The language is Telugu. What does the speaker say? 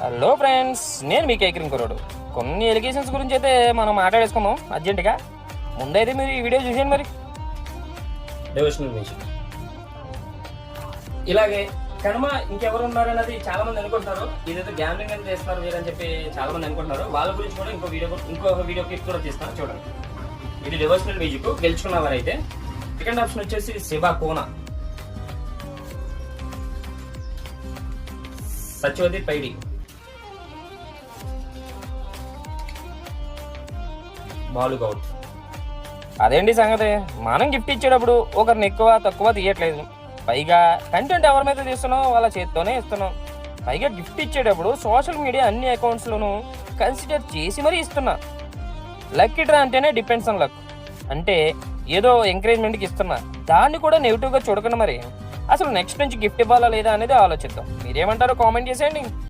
హలో ఫ్రెండ్స్, నేను మీ కేకరింగ్ కుర్రోడు. కొన్ని ఎలిగేషన్స్ గురించి అయితే మనం మాట్లాడేసుకుందాం అర్జెంటుగా. ముందైతే మీరు ఈ వీడియో చూసేయండి. మరి డివోషనల్ మ్యూజిక్ ఇలాగే కనుమ ఇంకెవరు ఉన్నారన్నది చాలా మంది అనుకుంటున్నారు. ఇదైతే గ్యాంబ్లింగ్ అని చేస్తున్నారు వీరని చెప్పి చాలా మంది అనుకుంటున్నారు. వాళ్ళ గురించి కూడా ఇంకొక వీడియో క్లిప్ కూడా తీస్తాను, చూడండి. ఇది డివోషనల్ మ్యూజిక్. గెలుచుకున్నవారైతే సెకండ్ ఆప్షన్ వచ్చేసి శివ కోన, సత్యవతి పైడి, బాలుగౌడ్. అదేంటి సంగతి, మనం గిఫ్ట్ ఇచ్చేటప్పుడు ఒకరిని ఎక్కువ తక్కువ తీయట్లేదు. పైగా కంటెంట్ ఎవరి మీద తీస్తున్నాం వాళ్ళ చేతితోనే ఇస్తున్నాం. పైగా గిఫ్ట్ ఇచ్చేటప్పుడు సోషల్ మీడియా అన్ని అకౌంట్స్లోనూ కన్సిడర్ చేసి మరీ ఇస్తున్నా. లక్కీ డ్రా అంటేనే డిపెండ్స్ ఆన్ లక్, అంటే ఏదో ఎంకరేజ్మెంట్కి ఇస్తున్నా. దాన్ని కూడా నెగిటివ్గా చూడకుండా మరి అసలు నెక్స్ట్ నుంచి గిఫ్ట్ ఇవ్వాలా లేదా అనేది ఆలోచిద్దాం. మీరేమంటారో కామెంట్ చేసేయండి.